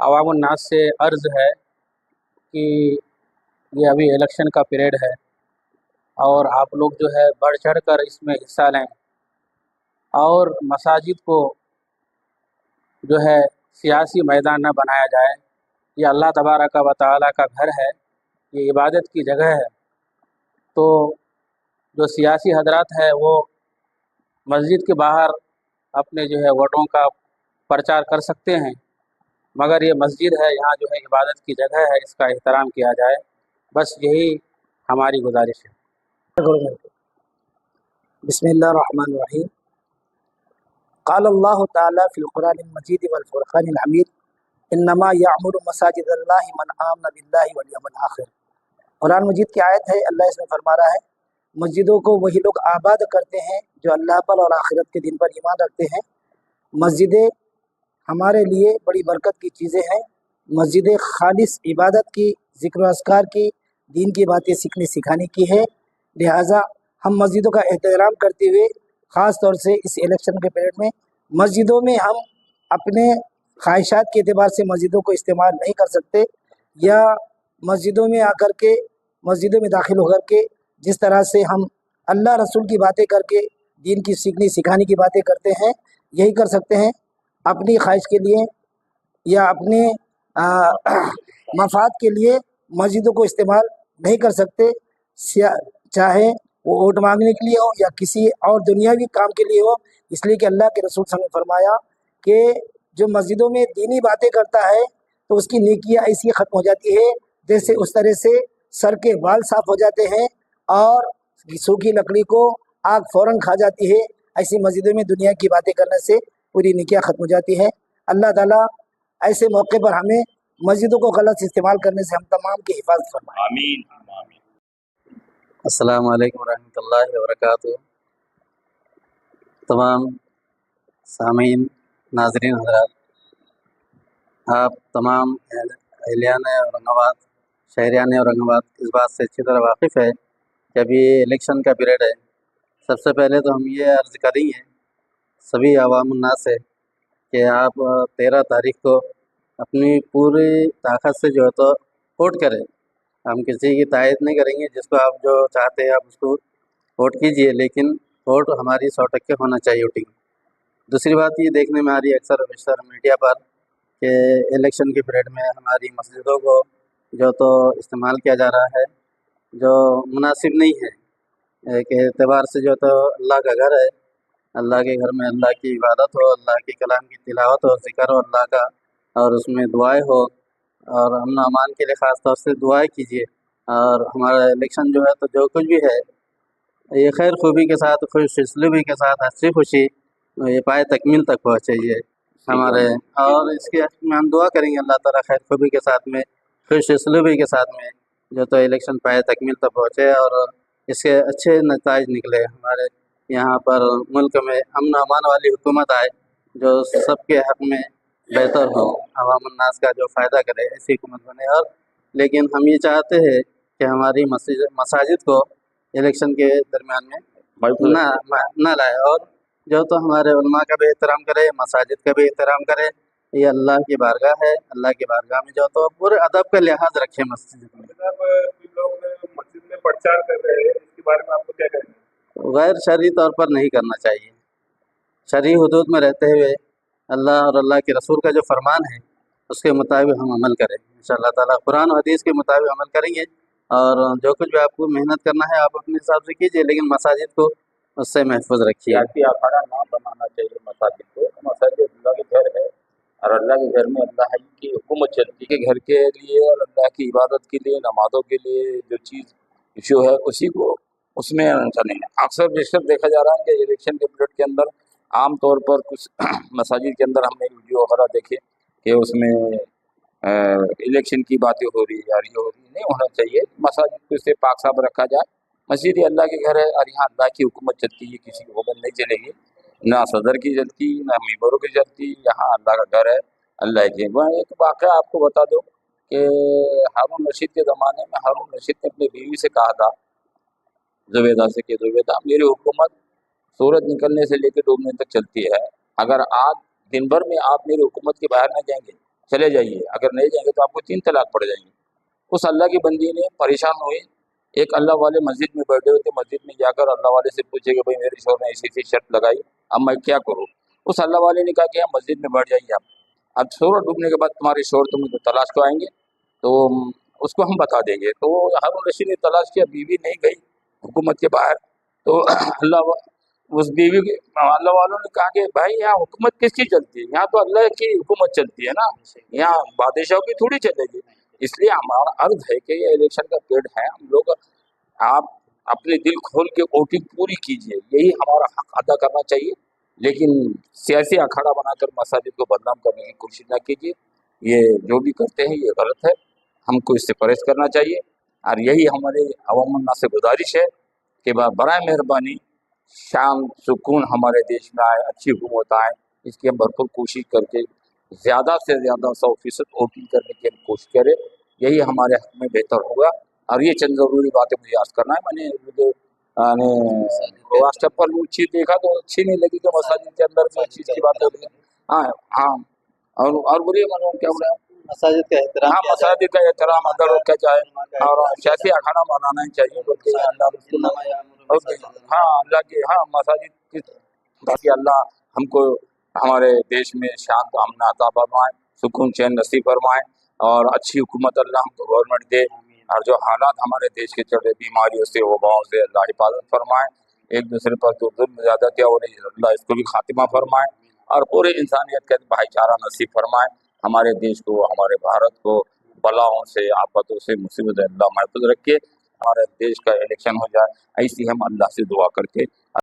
अवाम उन्नास से अर्ज़ है कि ये अभी इलेक्शन का पीरियड है और आप लोग जो है बढ़ चढ़ कर इसमें हिस्सा लें और मसाजिद को जो है सियासी मैदान न बनाया जाए। ये अल्लाह तबारक व तआला का घर है, ये इबादत की जगह है। तो जो सियासी हजरात है वो मस्जिद के बाहर अपने जो है वोटों का प्रचार कर सकते हैं, मगर ये मस्जिद है, यहाँ जो है इबादत की जगह है, इसका एहतराम किया जाए। बस यही हमारी गुजारिश है। बिस्मिल्लाहिर्रहमानिर्रहीम। क़ाल अल्लाहु तआला फ़िल क़ुरानिल मजीद वल फ़ुरक़ानिल हमीद इन्नमा यअमुरु मसाजिदल्लाहि मन आमन बिल्लाहि वल यौमिल आखिर। कुरान मजीद की आयत है। अल्लाह इसमें फरमा रहा है, मस्जिदों को वही लोग आबाद करते हैं जो अल्लाह पर और आखिरत के दिन पर ईमान रखते हैं। मस्जिदें हमारे लिए बड़ी बरकत की चीज़ें हैं। मस्जिदें खालिस इबादत की, ज़िक्र अस्कार की, दीन की बातें सीखने सिखाने की है। लिहाजा हम मस्जिदों का एहतराम करते हुए ख़ास तौर से इस इलेक्शन के पीरियड में मस्जिदों में हम अपने ख्वाहिशात के एतबार से मस्जिदों को इस्तेमाल नहीं कर सकते, या मस्जिदों में आकर के, मस्जिदों में दाखिल होकर के जिस तरह से हम अल्लाह रसूल की बातें करके दीन की सीखने सिखाने की बातें करते हैं, यही कर सकते हैं। अपनी ख्वाहिश के लिए या अपने मफाद के लिए मस्जिदों को इस्तेमाल नहीं कर सकते, चाहे वो वोट मांगने के लिए हो या किसी और दुनियावी काम के लिए हो। इसलिए कि अल्लाह के रसूल सल्लल्लाहु अलैहि वसल्लम ने फरमाया कि जो मस्जिदों में दीनी बातें करता है तो उसकी नेकियां ऐसी ख़त्म हो जाती है जैसे उस तरह से सर के बाल साफ़ हो जाते हैं और सूखी लकड़ी को आग फ़ौरन खा जाती है। ऐसी मस्जिदों में दुनिया की बातें करने से पूरी नेकियां ख़त्म हो जाती है। अल्लाह ताला ऐसे मौके पर हमें मस्जिदों को गलत इस्तेमाल करने से हम तमाम की हिफाजत फरमाए। आमीन आमीन। अस्सलाम वालेकुम रहमतुल्लाहि व बरकातुहू। तमाम सामीन, नाज़रीन हज़रात, आप तमाम अहलियान औरंगाबाद, शहरियान औरंगाबाद इस बात से अच्छी तरह वाकिफ़ है कि अभी इलेक्शन का पीरियड है। सबसे पहले तो हम ये अर्ज़ करेंगे सभी अवाम उन्नास से कि आप 13 तारीख़ को अपनी पूरी ताकत से जो है तो वोट करें। हम किसी की तायद नहीं करेंगे, जिसको आप जो चाहते हैं आप उसको वोट कीजिए, लेकिन वोट हमारी 100% होना चाहिए वोटिंग। दूसरी बात ये देखने में आ रही है अक्सर बेशतर मीडिया पर कि इलेक्शन के पीरियड में हमारी मस्जिदों को जो तो इस्तेमाल किया जा रहा है जो मुनासिब नहीं है। एक एतबार से जो तो अल्लाह का घर है, अल्लाह के घर में अल्लाह की इबादत हो, अल्लाह के कलाम की तिलावत हो, ज़िक्र हो अल्लाह का, और उसमें दुआएं हो, और अमन अमान के लिए ख़ास तौर से दुआएं कीजिए। और हमारा इलेक्शन जो है तो जो कुछ भी है ये खैर खूबी के साथ, खुश इसलूबी के साथ, हंसी खुशी ये पाए तकमील तक पहुँचे हमारे। और इसके हक़ में हम दुआ करेंगे अल्लाह ताला खैर खूबी के साथ में, खुश इसलूबी के साथ में जो तो इलेक्शन पाए तकमील तक पहुँचे और इसके अच्छे नताइज निकले। हमारे यहाँ पर मुल्क में अमन अमान वाली हुकूमत आए जो सबके हक़ में बेहतर हो, अवाम उन्नास का जो फ़ायदा करे, ऐसी हुकूमत बने। और लेकिन हम ये चाहते हैं कि हमारी मसाजिद को इलेक्शन के दरमियान में ना लाए, और जो तो हमारे उलमा का भी एहतराम करे, मसाजिद का भी एहतराम करे। ये अल्लाह की बारगाह है, अल्लाह की बारगाह में जो तो पूरे अदब का लिहाज रखे मस्जिद में। लोग मस्जिद में प्रचार कर रहे हैं, इसके बारे में आपको क्या कहना है? गैर शरई तौर पर नहीं करना चाहिए। शरई हुदूद में रहते हुए अल्लाह और अल्लाह के रसूल का जो फरमान है उसके मुताबिक हम अमल करें। इंशाअल्लाह ताला कुरान और हदीस के मुताबिक अमल करेंगे, और जो कुछ भी आपको मेहनत करना है आप अपने हिसाब से कीजिए, लेकिन मसाजिद को उससे महफूज रखिए। सियासी अखाड़ा ना बनाना चाहिए मसाजिद को। मसाजिद अल्लाह के घर है और अल्लाह के घर में अल्लाह की हुकूमत चलती है। घर के लिए और अल्लाह की इबादत के लिए, नमाज़ों के लिए जो चीज़ इशू है उसी को उसमें ऐसा नहीं है। अक्सर बेशक देखा जा रहा है कि इलेक्शन के पीरियड के अंदर आम तौर पर कुछ मसाजिद के अंदर हमने वीडियो वगैरह देखे कि उसमें इलेक्शन की बातें हो रही है, ये हो रही नहीं होना चाहिए। मसाजिद को इससे पाक साफ रखा जाए। मस्जिद ही अल्लाह के घर है और यहाँ अल्लाह की हुकूमत चलती है, किसी की हुकूमत नहीं चलेगी, ना सदर की चलती ना मीबरों की चलती। यहाँ अल्लाह का घर है, अल्लाह के। वह एक वाक़या आपको बता दो कि हारून रशीद के ज़माने में हारून रशीद ने अपनी बीवी से कहा था, ज़ुबैदा से, कि ज़ुबैदा मेरी हुकूमत सूरज निकलने से लेकर डूबने तक चलती है, अगर आज दिन भर में आप मेरी हुकूमत के बाहर न जाएंगे چلے جائیے، اگر نہیں جائیں گے تو آپ کو 3 طلاق پڑ جائیں گے۔ اس اللہ کی بندی نے پریشان ہوئی، ایک اللہ والے مسجد میں بیٹھے ہوئے تھے، مسجد میں جا کر اللہ والے سے پوچھے کہ بھائی میرے شوہر نے ایسی شرط لگائی، اب میں کیا کروں؟ اس اللہ والے نے کہا کہ آپ مسجد میں بیٹھ جائیے، اب سورج ڈوبنے کے بعد تمہارے شوہر تمہیں تلاش کو آئیں گے تو اس کو ہم بتا دیں گے۔ تو ہارون رشید نے تلاش کیا، بیوی نہیں گئی حکومت کے باہر، تو اس بیوی کے اللہ والوں نے کہا کہ بھائی یہاں حکومت کس کی چلتی ہے؟ یہاں تو اللہ کی حکومت چلتی ہے نا، یہاں بادشاہوں کی تھوڑی چلے گی۔ اس لیے ہمارا عرض ہے کہ یہ الیکشن کا پیریڈ ہے، ہم لوگ آپ اپنے دل کھول کے ووٹنگ پوری کیجیے، یہی ہمارا حق ادا کرنا چاہیے، لیکن سیاسی اکھاڑا بنا کر مساجد کو بدنام کرنے کی کوشش نہ کیجیے، یہ جو بھی کرتے ہیں یہ غلط ہے، ہم کو اس سے پرہیز کرنا چاہیے۔ اور یہی ہمارے عوام الناس سے گزارش ہے کہ برائے مہربانی شان سکون ہمارے دیش میں آئے، اچھی حکومت آئے، اس کی ہم بھرپور کوشش کر کے زیادہ سے زیادہ 100% ووٹنگ کرنے کی ہم کوشش کریں، یہی ہمارے حق میں بہتر ہوگا۔ اور یہ چند ضروری باتیں مجھے عرض کرنا ہے۔ میں نے واٹس ایپ پر وہ چیز دیکھا تو اچھی نہیں لگی کہ مساجد کے اندر میں چیز کی بات ہو رہی ہے۔ ہاں ہاں، اور بولیے معلوم کیا بول رہے ہیں؟ مساجد کا احترام ہاں، مساجد کا احترام اگر ہو کیا جائے، اور سیاسی اکھاڑا بنانا ہی چاہیے، بلکہ ہاں اللہ کی، ہاں مساجد کی، تاکہ اللہ ہم کو ہمارے دیش میں شانت امن عطا فرمائے، سکون چین نصیب فرمائے، اور اچھی حکومت اللہ ہم کو گورنمنٹ دے، اور جو حالات ہمارے دیش کے چل رہے بیماریوں سے وباؤں سے اللہ حفاظت فرمائے، ایک دوسرے پر جو ظلم زیادتیاں ہو رہی ہے اللہ اس کو بھی خاتمہ فرمائے، اور پورے انسانیت کا بھائی چارہ نصیب فرمائے، ہمارے دیش کو، ہمارے بھارت کو بلاؤں سے، آفتوں سے، مصیبت اللہ محفوظ رکھے، ہمارے دیش کا الیکشن ہو جائے، ایسی ہم اللہ سے دعا کر کے